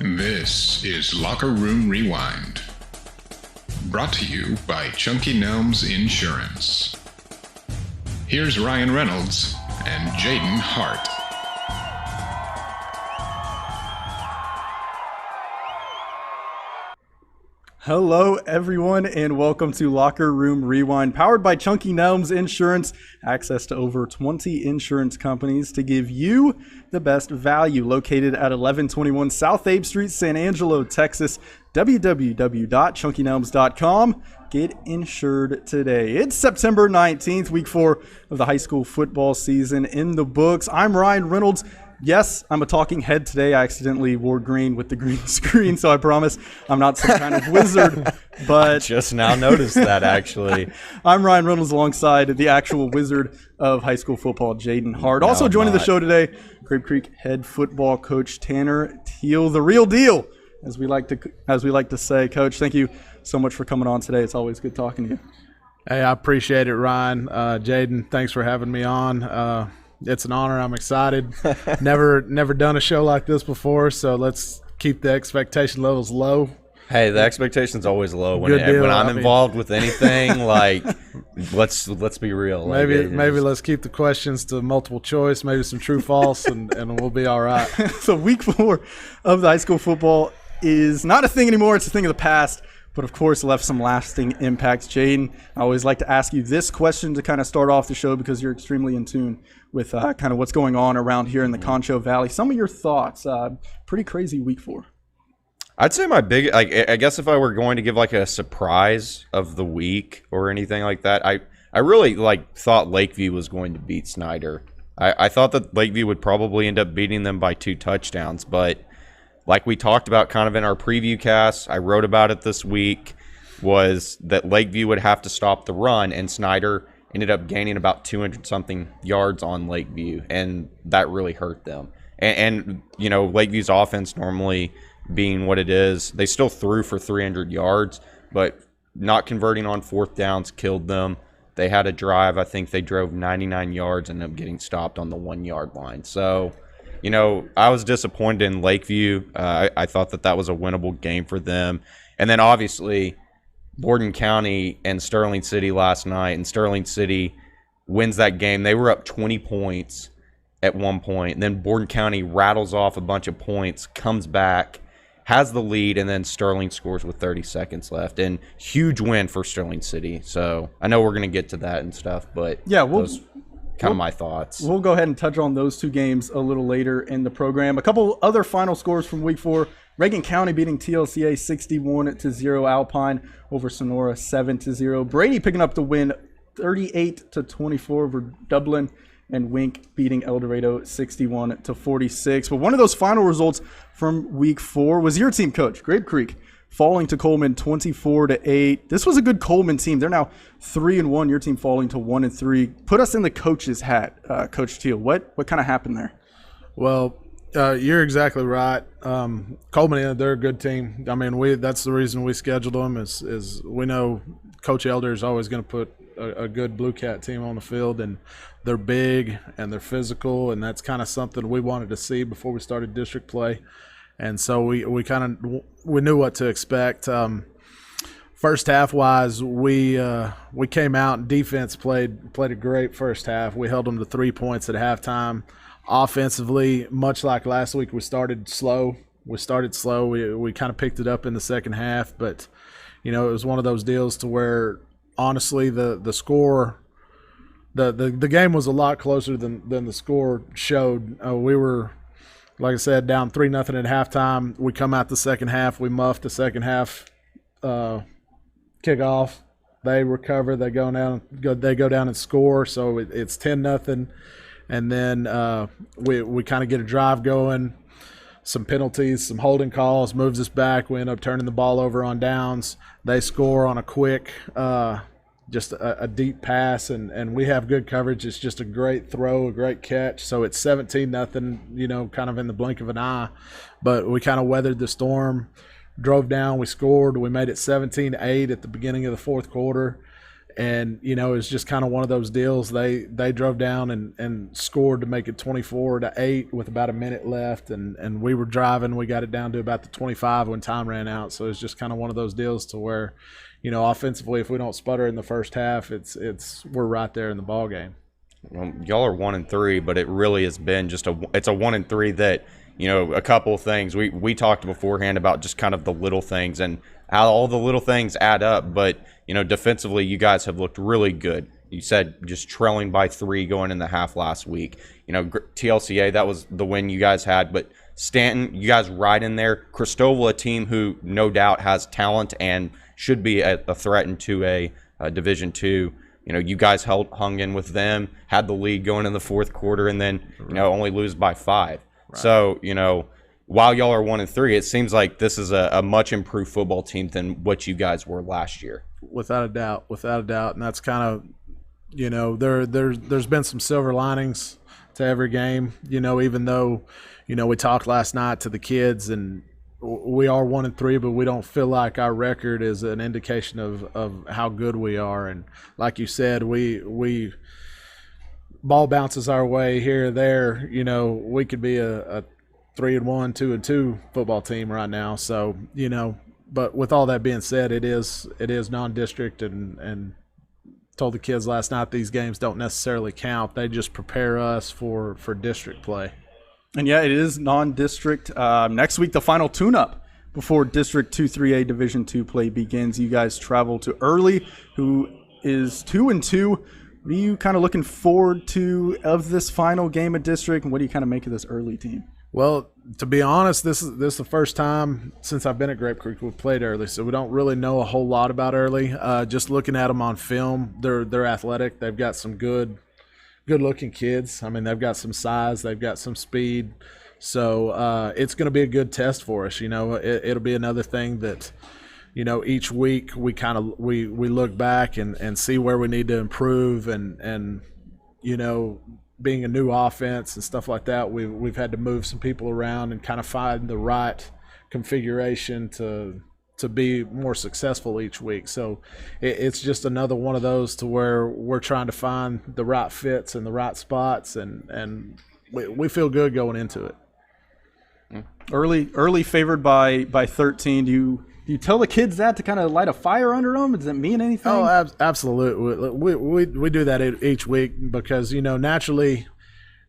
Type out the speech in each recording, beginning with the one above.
This is Locker Room Rewind, brought to you by Chunky Gnomes Insurance. Here's Ryan Reynolds and Jaydon Hart. Hello, everyone, and welcome to Locker Room Rewind, powered by Chunky Gnomes Insurance. Access to over 20 insurance companies to give you the best value. Located at 1121 South Abe Street, San Angelo, Texas. www.chunkygnomes.com. Get insured today. It's September 19th, week 4 of the high school football season in the books. I'm Ryan Reynolds. Yes, I'm a talking head today. I accidentally wore green with the green screen, so I promise I'm not some kind of wizard. But I just now noticed that, actually. I'm Ryan Reynolds alongside the actual wizard of high school football, Jaydon Hart. Also joining the show today, Grape Creek Head Football Coach Tanner Thiel, the real deal, as we like to say. Coach, thank you so much for coming on today. It's always good talking to you. Hey, I appreciate it, Ryan. Jaydon, thanks for having me on. It's an honor. I'm excited. Never done a show like this before, so let's keep the expectation levels low. Hey, the expectation's always low when I'm involved with anything. Like, let's be real. Maybe let's keep the questions to multiple choice, maybe some true false, and we'll be all right. So week 4 of the high school football is not a thing anymore. It's a thing of the past. But, of course, left some lasting impacts. Jaydon, I always like to ask you this question to kind of start off the show because you're extremely in tune with kind of what's going on around here in the Concho Valley. Some of your thoughts. Pretty crazy week 4. I'd say my big – I guess if I were going to give like a surprise of the week or anything like that, I really thought Lakeview was going to beat Snyder. I thought that Lakeview would probably end up beating them by 2 touchdowns, but – like we talked about kind of in our preview cast, I wrote about it this week, was that Lakeview would have to stop the run, and Snyder ended up gaining about 200-something yards on Lakeview, and that really hurt them. And you know, Lakeview's offense normally being what it is, they still threw for 300 yards, but not converting on 4th downs killed them. They had a drive. I think they drove 99 yards and ended up getting stopped on the 1-yard line. So, you know, I was disappointed in Lakeview. I thought that was a winnable game for them. And then, obviously, Borden County and Sterling City last night, and Sterling City wins that game. They were up 20 points at one point, and then Borden County rattles off a bunch of points, comes back, has the lead, and then Sterling scores with 30 seconds left. And huge win for Sterling City. So I know we're going to get to that and stuff, but yeah, kind of my thoughts. We'll go ahead and touch on those 2 games a little later in the program. A couple other final scores from week 4. Reagan County beating TLCA 61-0. Alpine over Sonora 7-0. Brady picking up the win 38-24 over Dublin. And Wink beating El Dorado 61-46. But one of those final results from week 4 was your team, Coach, Grape Creek, falling to Coleman 24-8. This was a good Coleman team. They're now 3-1. Your team falling to 1-3. Put us in the coach's hat, Coach Thiel. What kind of happened there? Well, you're exactly right. Coleman, they're a good team. I mean, that's the reason we scheduled them is we know Coach Elder is always going to put a good Blue Cat team on the field, and they're big and they're physical, and that's kind of something we wanted to see before we started district play. And so we knew what to expect. First half wise, we came out and defense played a great first half. We held them to 3 points at halftime. Offensively, much like last week, we started slow. We kind of picked it up in the second half, but you know, it was one of those deals to where honestly the score. The game was a lot closer than the score showed. We were, like I said, down 3-0 at halftime. We come out the second half. We muffed the second half kickoff. They recover. They go down and score. So it's 10-0, and then we kind of get a drive going. Some penalties, some holding calls, moves us back. We end up turning the ball over on downs. They score on a quick. Just a deep pass, and we have good coverage. It's just a great throw, a great catch. So it's 17-0, you know, kind of in the blink of an eye. But we kind of weathered the storm, drove down, we scored. We made it 17-8 at the beginning of the fourth quarter. And, you know, it's just kind of one of those deals. They drove down and scored to make it 24-8 with about a minute left. And we were driving. We got it down to about the 25 when time ran out. So it's just kind of one of those deals to where, you know, offensively, if we don't sputter in the first half, we're right there in the ball game. Well, y'all are 1-3, but it really has been just it's a 1-3 that, you know, a couple of things we talked beforehand about just kind of the little things and how all the little things add up. But, you know, defensively, you guys have looked really good. You said just trailing by 3 going in the half last week. You know, TLCA, that was the win you guys had. But Stanton, you guys right in there. Cristobal, a team who no doubt has talent and should be a threat into a Division II. You know, you guys hung in with them, had the lead going in the fourth quarter, and then, you know, only lose by 5. Right. So, you know, while y'all are 1-3, it seems like this is a much improved football team than what you guys were last year. Without a doubt, and that's kind of, you know, there's been some silver linings to every game. You know, even though, you know, we talked last night to the kids and we are 1-3, but we don't feel like our record is an indication of how good we are. And like you said, we ball bounces our way here or there. You know, we could be a 3-1, 2-2 football team right now. So, you know, but with all that being said, it is non-district, and told the kids last night these games don't necessarily count. They just prepare us for district play. And yeah, it is non-district. Next week, the final tune-up before District 2-3A Division II play begins. You guys travel to Early, who is 2-2. What are you kind of looking forward to of this final game of district, and what do you kind of make of this Early team? Well, to be honest, this is the first time since I've been at Grape Creek we've played Early, so we don't really know a whole lot about Early. Just looking at them on film, they're athletic. They've got some good-looking kids. I mean, they've got some size, they've got some speed. So it's going to be a good test for us. You know, it'll be another thing that, you know, each week we kind of we look back and see where we need to improve, and you know, being a new offense and stuff like that, we've had to move some people around and kind of find the right configuration to be more successful each week. So it's just another one of those to where we're trying to find the right fits and the right spots, and we feel good going into it. Early favored by 13. Do you tell the kids that to kind of light a fire under them? Does it mean anything? Oh, absolutely. We do that each week because, you know, naturally,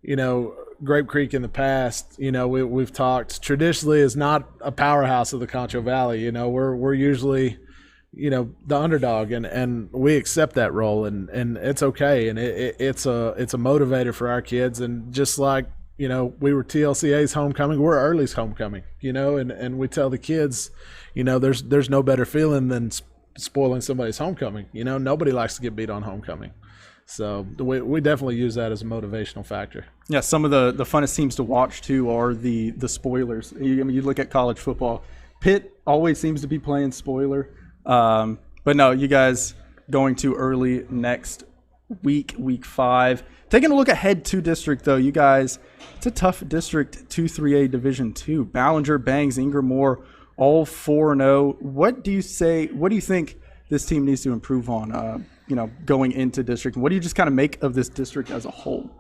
you know, Grape Creek in the past, you know, we've talked traditionally is not a powerhouse of the Concho Valley. You know, we're usually, you know, the underdog, and we accept that role, and it's okay, and it's a motivator for our kids. And just like, you know, we were TLCA's homecoming, we're Early's homecoming, you know, and we tell the kids, you know, there's no better feeling than spoiling somebody's homecoming. You know, nobody likes to get beat on homecoming. So we definitely use that as a motivational factor. Yeah, some of the funnest teams to watch, too, are the spoilers. I mean, you look at college football. Pitt always seems to be playing spoiler. But no, you guys going to Early next week 5. Taking a look ahead to district, though, you guys, it's a tough district, 2-3A Division II. Ballinger, Bangs, Ingram Moore, all 4-0. What do you think this team needs to improve on, you know, going into district? And what do you just kind of make of this district as a whole?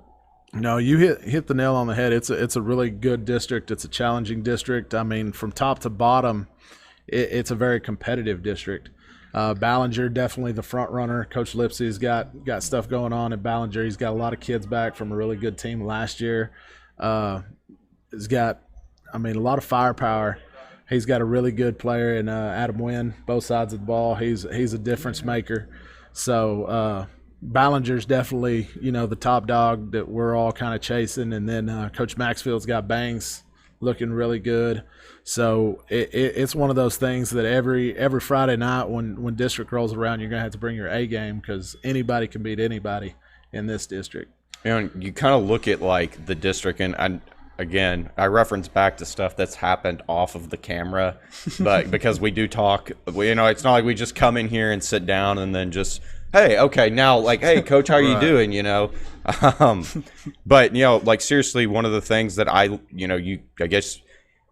No, you hit the nail on the head. It's a really good district. It's a challenging district. I mean, from top to bottom, it's a very competitive district. Ballinger, definitely the front runner. Coach Lipsey's got stuff going on at Ballinger. He's got a lot of kids back from a really good team last year. He's got, I mean, a lot of firepower. He's got a really good player in Adam Wynn, both sides of the ball. He's a difference maker. So Ballinger's definitely, you know, the top dog that we're all kind of chasing. And then Coach Maxfield's got Bangs looking really good. So it's one of those things that every Friday night when district rolls around, you're going to have to bring your A game because anybody can beat anybody in this district. You know, you kind of look at, like, the district, and again, I reference back to stuff that's happened off of the camera, but because we do talk, you know, it's not like we just come in here and sit down and then just, hey, okay, now, like, hey, coach, how are you doing, you know? But, you know, like, seriously, one of the things that I guess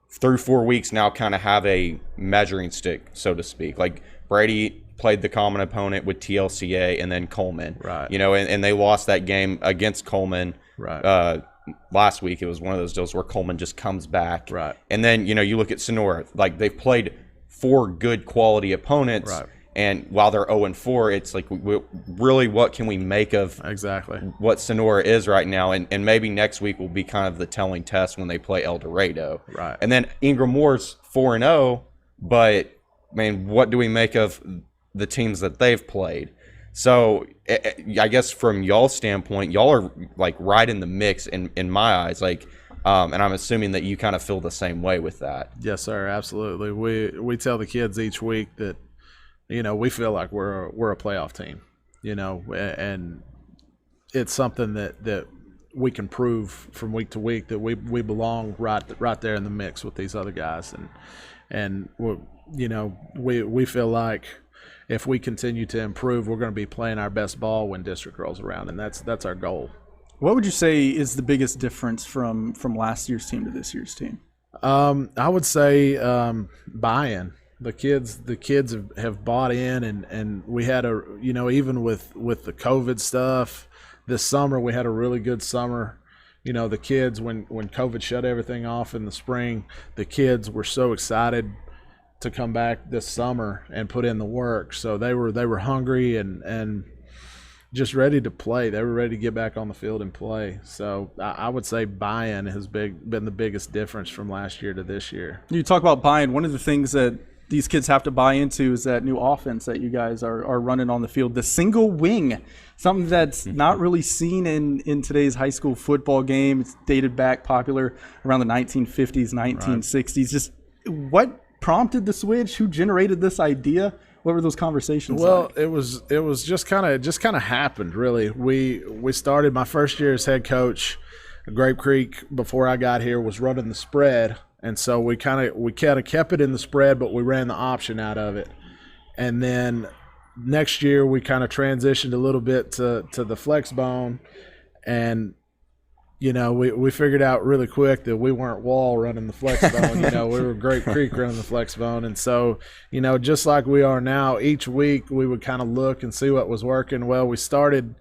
through 4 weeks now kind of have a measuring stick, so to speak. Like, Brady played the common opponent with TLCA and then Coleman. Right. You know, and they lost that game against Coleman. Right. Last week. It was one of those deals where Coleman just comes back. Right. And then, you know, you look at Sonora, like they've played 4 good quality opponents. Right. And while they're 0-4, it's like, really, what can we make of exactly what Sonora is right now? And maybe next week will be kind of the telling test when they play El Dorado. Right. And then Ingram Moore's 4-0, but, man, what do we make of the teams that they've played? So I guess from y'all's standpoint, y'all are like right in the mix in my eyes. Like, and I'm assuming that you kind of feel the same way with that. Yes, sir. Absolutely. We tell the kids each week that, you know, we feel like we're a playoff team, you know, and it's something that we can prove from week to week that we belong right there in the mix with these other guys, and you know, we feel like if we continue to improve, we're going to be playing our best ball when district rolls around, and that's our goal. What would you say is the biggest difference from last year's team to this year's team? I would say buy-in. The kids have bought in, and we had even with the COVID stuff this summer, we had a really good summer. You know, the kids, when COVID shut everything off in the spring, the kids were so excited to come back this summer and put in the work. So they were hungry and just ready to play. They were ready to get back on the field and play. So I would say buy-in has been the biggest difference from last year to this year. You talk about buy-in. One of the things that these kids have to buy into is that new offense that you guys are running on the field, the single wing, something that's not really seen in today's high school football game. It's dated back, popular around the 1950s, 1960s. Right. Just what prompted the switch? Who generated this idea? What were those conversations like? It was just kind of happened, really. We started my first year as head coach. Grape Creek, before I got here, was running the spread, and so we kind of kept it in the spread, but we ran the option out of it. And then next year we kind of transitioned a little bit to the flex bone, and you know, we figured out really quick that we weren't Wall running the flex bone. You know, we were Grape Creek running the flex bone. And so, you know, just like we are now, each week we would kind of look and see what was working. Well, we started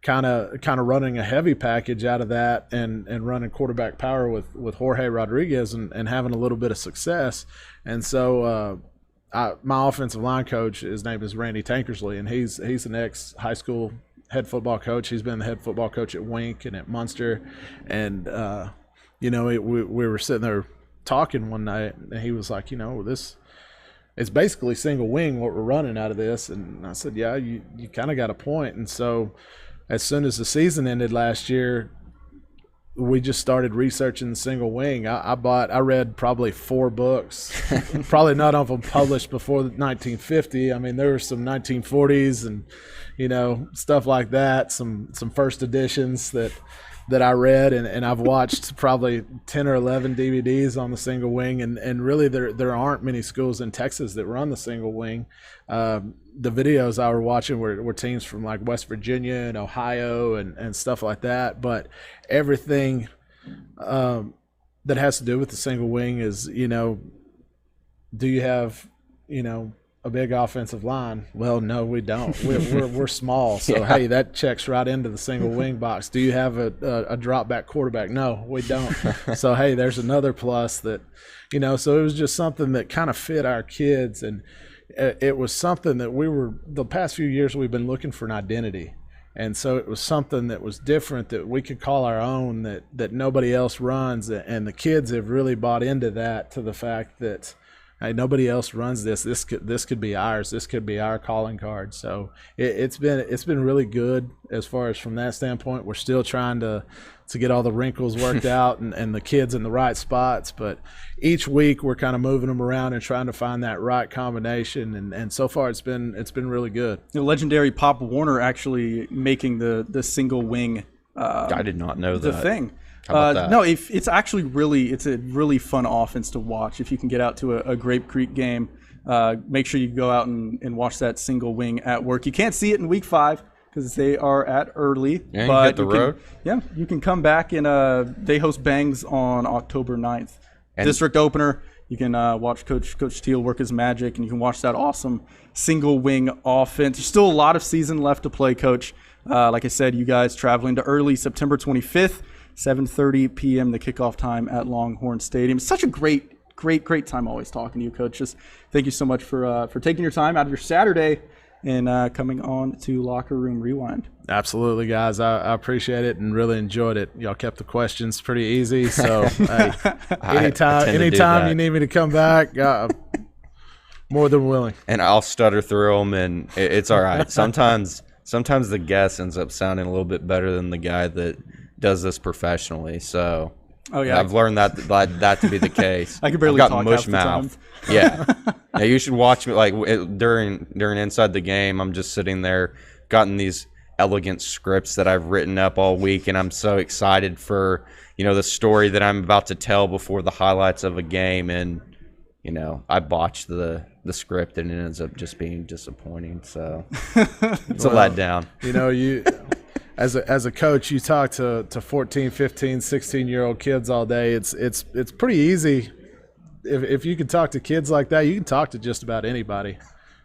kind of running a heavy package out of that and running quarterback power with Jorge Rodriguez and having a little bit of success. And so my offensive line coach, his name is Randy Tankersley, and he's an ex-high school head football coach. He's been the head football coach at Wink and at Munster. And, you know, we were sitting there talking one night, and he was like, you know, it's basically single wing what we're running out of this. And I said, yeah, you kind of got a point. And so as soon as the season ended last year, we just started researching the single wing. I read probably 4 books, probably none of them published before 1950. I mean, there were some 1940s and, you know, stuff like that, some first editions that I read, and I've watched probably 10 or 11 DVDs on the single wing, and really there aren't many schools in Texas that run the single wing. The videos I were watching were teams from like West Virginia and Ohio and stuff like that, but everything that has to do with the single wing is, you know, do you have, you know, a big offensive line? Well, no, we don't. We're small, so hey, that checks right into the single wing box. Do you have a drop back quarterback? No, we don't. So hey, there's another plus that, you know. So it was just something that kind of fit our kids, and it was something that the past few years we've been looking for an identity, and so it was something that was different that we could call our own, that nobody else runs, and the kids have really bought into that, to the fact that, hey, nobody else runs this. This could be ours. This could be our calling card. So it's been really good as far as from that standpoint. We're still trying to get all the wrinkles worked out and the kids in the right spots. But each week we're kind of moving them around and trying to find that right combination. And so far it's been really good. The legendary Pop Warner actually making the single wing. I did not know the that. thing. How about that? No, it's actually it's a really fun offense to watch. If you can get out to a Grape Creek game, make sure you go out and watch that single wing at work. You can't see it in week 5 because they are at early. Yeah, but you hit the road. You can come back, and they host Bangs on October 9th. district opener. You can watch Coach Thiel work his magic, and you can watch that awesome single wing offense. There's still a lot of season left to play, Coach. Like I said, you guys traveling to early September 25th, 7:30 p.m. the kickoff time at Longhorn Stadium. It's such a great time always talking to you, Coach. Just thank you so much for taking your time out of your Saturday and coming on to Locker Room Rewind. Absolutely, guys. I appreciate it and really enjoyed it. Y'all kept the questions pretty easy. So, hey, anytime you need me to come back, more than willing. And I'll stutter through them, and it's all right. Sometimes the guest ends up sounding a little bit better than the guy that does this professionally. So, oh yeah, I've learned that to be the case. I can barely talk half the time. Yeah. Yeah, you should watch me during Inside the Game. I'm just sitting there, gotten these elegant scripts that I've written up all week, and I'm so excited for the story that I'm about to tell before the highlights of a game, and I botched the script and it ends up just being disappointing. So it's a letdown. You as a coach, you talk to 14, 15, 16-year-old kids all day. It's pretty easy. If you can talk to kids like that, you can talk to just about anybody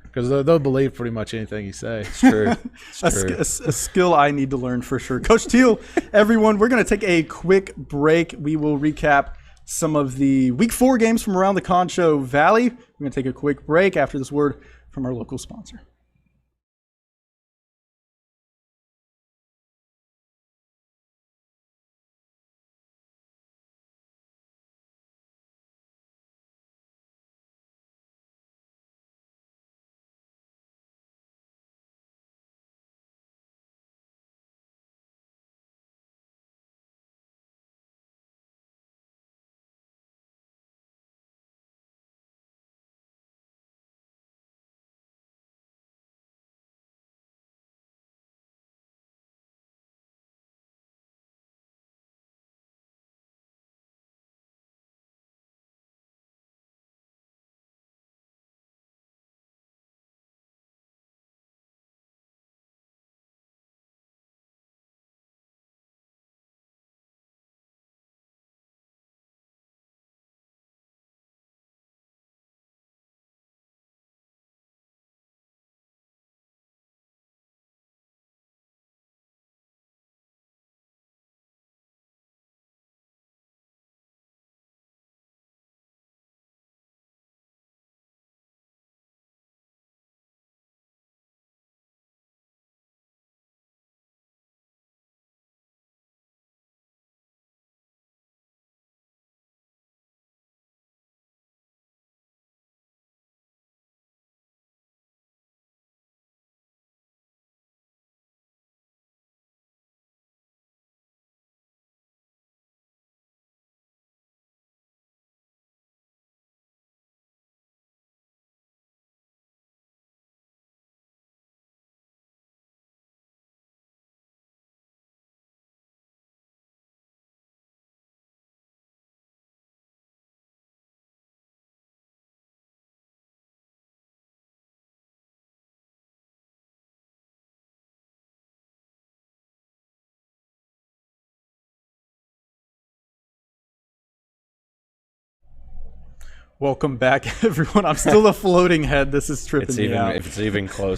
because they'll believe pretty much anything you say. It's true. A skill I need to learn for sure. Coach Thiel, everyone, we're going to take a quick break. We will recap some of the Week 4 games from around the Concho Valley. We're going to take a quick break after this word from our local sponsor. Welcome back, everyone. I'm still a floating head. This is tripping me out. If it's even close.